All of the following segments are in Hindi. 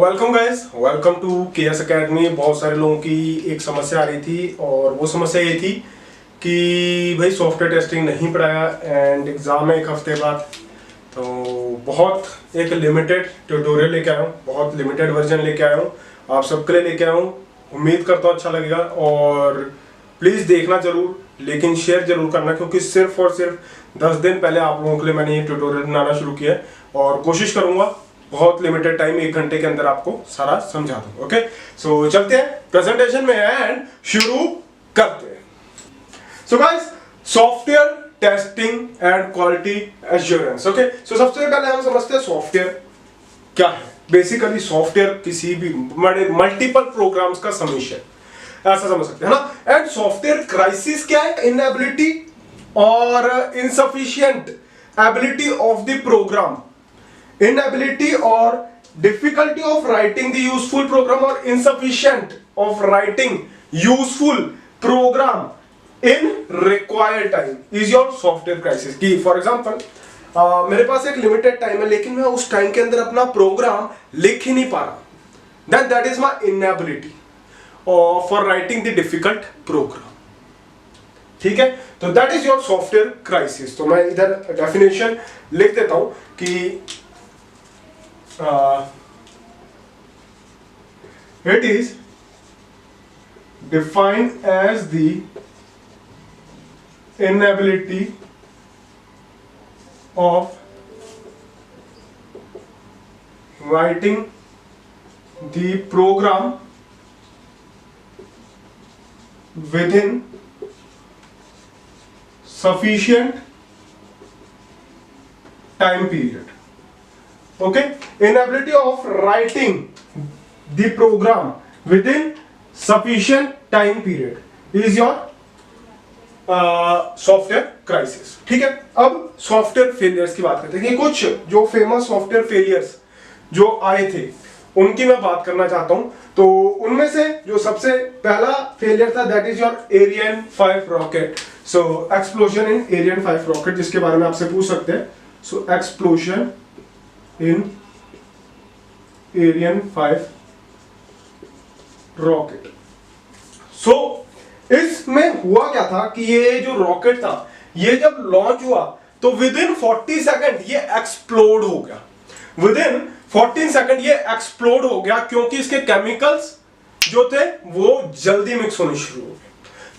Welcome guys, welcome to KS Academy. बहुत सारे लोगों की एक समस्या आ रही थी और वो समस्या ये थी कि भाई सॉफ्टवेयर टेस्टिंग नहीं पढ़ाया एंड एग्ज़ाम है एक हफ्ते बाद। तो बहुत एक लिमिटेड ट्यूटोरियल लेके आया हूँ, बहुत लिमिटेड वर्जन लेके आया हूँ, आप सबके लिए लेके आया हूँ। उम्मीद करता हूँ अच्छा लगेगा और प्लीज़ देखना ज़रूर, लेकिन शेयर जरूर करना, क्योंकि सिर्फ और सिर्फ 10 दिन पहले आप लोगों के लिए मैंने ये ट्यूटोरियल बनाना शुरू किया है और कोशिश करूँगा बहुत लिमिटेड टाइम 1 घंटे के अंदर आपको सारा समझा दूं। ओके, सो चलते हैं प्रेजेंटेशन में एंड शुरू करते हैं। So guys, software testing and quality assurance. Okay, so सबसे पहले हम समझते हैं सॉफ्टवेयर क्या है। बेसिकली सॉफ्टवेयर किसी भी मल्टीपल प्रोग्राम्स का समेशन, ऐसा समझ सकते हैं ना। एंड सॉफ्टवेयर क्राइसिस क्या है? इनएबिलिटी और insufficient ability of the program, inability or difficulty of writing the useful program or insufficient of writing useful program in required time is your software crisis। कि फॉर एग्जांपल मेरे पास एक लिमिटेड टाइम है लेकिन मैं उस टाइम के अंदर अपना प्रोग्राम लिख ही नहीं पा रहा, then that is my inability for writing the difficult program। ठीक है, तो that is your software crisis। तो मैं इधर डेफिनेशन लिख देता हूं कि it is defined as the inability of writing the program within sufficient time period। Okay, inability of writing the program within sufficient time period is your software crisis. ठीक है, अब सॉफ्टवेयर फेलियर्स की बात करते हैं कि कुछ जो फेमस सॉफ्टवेयर फेलियर्स जो आए थे उनकी मैं बात करना चाहता हूं। तो उनमें से जो सबसे पहला फेलियर था that is your Ariane 5 rocket. So explosion in Ariane 5 rocket, जिसके बारे में आपसे पूछ सकते हैं। So explosion in Ariane 5 rocket. So इसमें हुआ क्या था कि ये जो रॉकेट था ये जब लॉन्च हुआ तो विद इन 40 सेकंड ये एक्सप्लोड हो गया। विद इन 14 सेकंड ये एक्सप्लोड हो गया क्योंकि इसके केमिकल्स जो थे वो जल्दी मिक्स होने शुरू हो गए।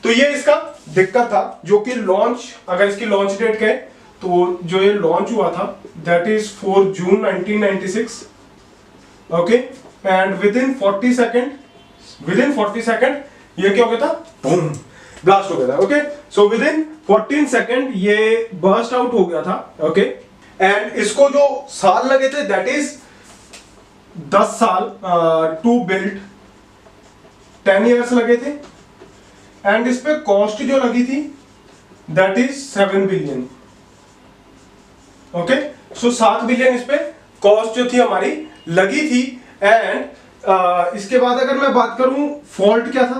तो ये इसका दिक्कत था जो कि लॉन्च, अगर इसकी लॉन्च डेट कहे तो जो ये लॉन्च हुआ था that is 4 June 1996। Okay, and with in 40 second ये क्या हो गया था? बूम, ब्लास्ट हो गया था। Okay, so with in 14 second ये बर्स्ट आउट हो गया था। ओके, एंड इसको जो साल लगे थे दैट इज 10 साल टू बिल्ड, 10 इयर्स लगे थे। एंड इस पे कॉस्ट जो लगी थी that is 7 billion. Okay, so 7 billion इस पे कॉस्ट जो थी हमारी लगी थी। एंड इसके बाद अगर मैं बात करूं फॉल्ट क्या था,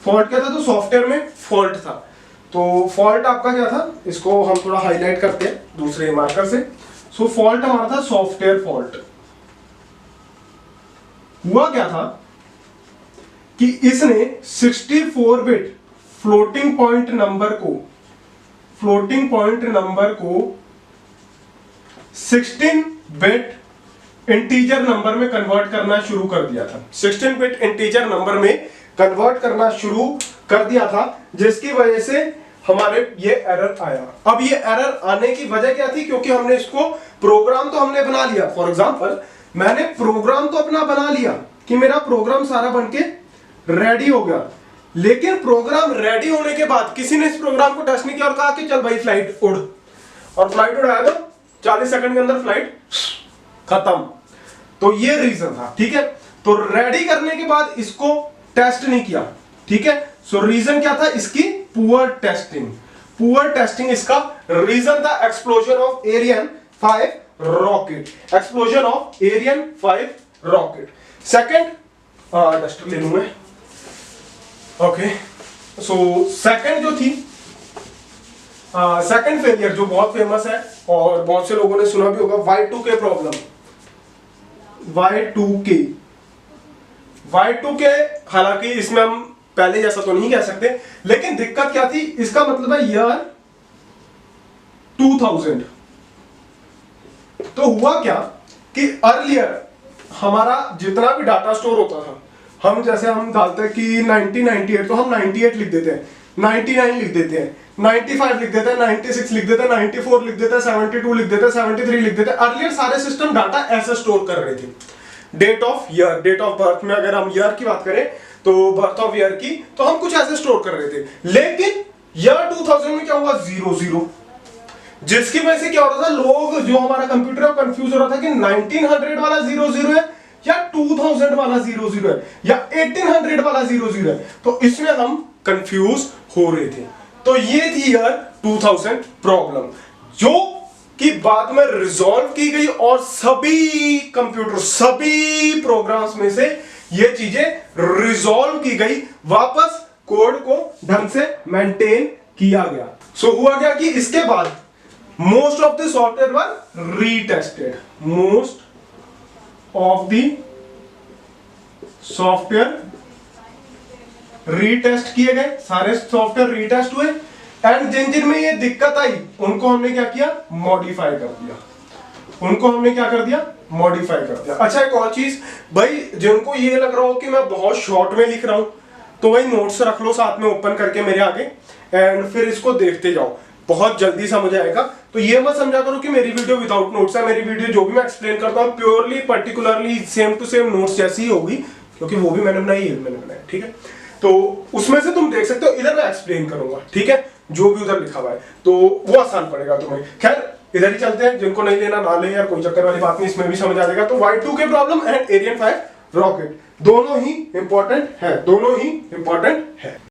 तो सॉफ्टवेयर में फॉल्ट था। तो फॉल्ट आपका क्या था, इसको हम थोड़ा हाईलाइट करते हैं दूसरे मार्कर से। सो फॉल्ट हमारा था सॉफ्टवेयर फॉल्ट। हुआ क्या था कि इसने 64 बिट फ्लोटिंग पॉइंट नंबर को 16 बिट इंटीजर नंबर में कन्वर्ट करना शुरू कर दिया था। 16 बिट इंटीजर नंबर में कन्वर्ट करना शुरू कर दिया था, जिसकी वजह से हमारे ये एरर आया। अब ये एरर आने की वजह क्या थी? क्योंकि हमने इसको प्रोग्राम तो हमने बना लिया। फॉर एग्जांपल मैंने प्रोग्राम तो अपना बना लिया कि मेरा प्रोग्राम सारा बनके रेडी हो गया, लेकिन प्रोग्राम रेडी होने के बाद किसी ने इस प्रोग्राम को टेस्ट नहीं किया और कहा कि चल भाई फ्लाइट उड़, और फ्लाइट उड़ाया तो 40 सेकंड के अंदर फ्लाइट खत्म। तो ये रीजन था। ठीक है, तो रेडी करने के बाद इसको टेस्ट नहीं किया। ठीक है, सो रीजन क्या था? इसकी पुअर टेस्टिंग इसका रीजन था। Explosion of Ariane 5 rocket. Second duster ले लूं मैं। ओके, सो सेकंड जो थी, सेकंड फेलियर जो बहुत फेमस है और बहुत से लोगों ने सुना भी होगा, Y2K प्रॉब्लम। Y2K। Y2K हालांकि इसमें हम पहले जैसा तो नहीं कह सकते, लेकिन दिक्कत क्या थी, इसका मतलब है ईयर 2000। तो हुआ क्या कि अर्लियर हमारा जितना भी डाटा स्टोर होता था, हम जैसे हम डालते हैं कि 1998 तो हम 98 लिख देते हैं, 99 लिख देते हैं, 95 लिख देते हैं, 96 लिख देते हैं, 94 लिख देते हैं, 72 लिख देते हैं, 73 लिख देते हैं। अर्लियर सारे सिस्टम डाटा ऐसे स्टोर कर रहे थे। Date of year, date of birth में अगर हम ईयर की बात करें तो बर्थ ऑफ ईयर की, तो हम कुछ ऐसे स्टोर कर रहे थे। लेकिन ईयर 2000 में क्या हुआ, 00, जिसकी वजह से क्या हो रहा था, लोग जो हमारा कंप्यूटर है कंफ्यूज हो रहा था कि 1900 वाला 00 है या 2000 वाला 00 है या 1800 वाला 00 है। तो इसमें हम कंफ्यूज हो रहे थे। तो ये थी ईयर 2000 प्रॉब्लम, जो कि बाद में रिजॉल्व की गई और सभी कंप्यूटर, सभी प्रोग्राम्स में से ये चीजें रिजॉल्व की गई, वापस कोड को ढंग से मेंटेन किया गया। सो हुआ क्या कि इसके बाद most of the software were retested, most of the software retest किए गए, सारे सॉफ्टवेयर रीटेस्ट हुए, एंड जिन जिन में ये दिक्कत आई उनको हमने क्या किया, मॉडिफाई कर दिया। उनको हमने क्या कर दिया, मॉडिफाई कर दिया। अच्छा एक और चीज भाई, जिनको ये लग रहा हो कि मैं बहुत शॉर्ट में लिख रहा हूं, तो भाई नोट्स रख लो साथ में ओपन करके मेरे आगे, एंड फिर इसको देखते जाओ, बहुत जल्दी समझ आएगा। तो ये मत समझा करो कि मेरी वीडियो विदाउट नोट्स है। मेरी वीडियो जो भी मैं एक्सप्लेन करता हूँ purely particularly same to same notes जैसी ही होगी, क्योंकि वो भी मैंने बनाई है, मैंने बनाया, ठीक है। तो उसमें से तुम देख सकते हो, इधर मैं एक्सप्लेन करूंगा, ठीक है, जो भी उधर लिखा हुआ है, तो वो आसान पड़ेगा तुम्हें। खैर इधर ही चलते हैं, जिनको नहीं लेना ना ले यार, कोई चक्कर वाली बात नहीं, इसमें भी समझ आ जाएगा। तो Y2K problem and Ariane 5 rocket दोनों ही इंपॉर्टेंट है, दोनों ही इंपॉर्टेंट है।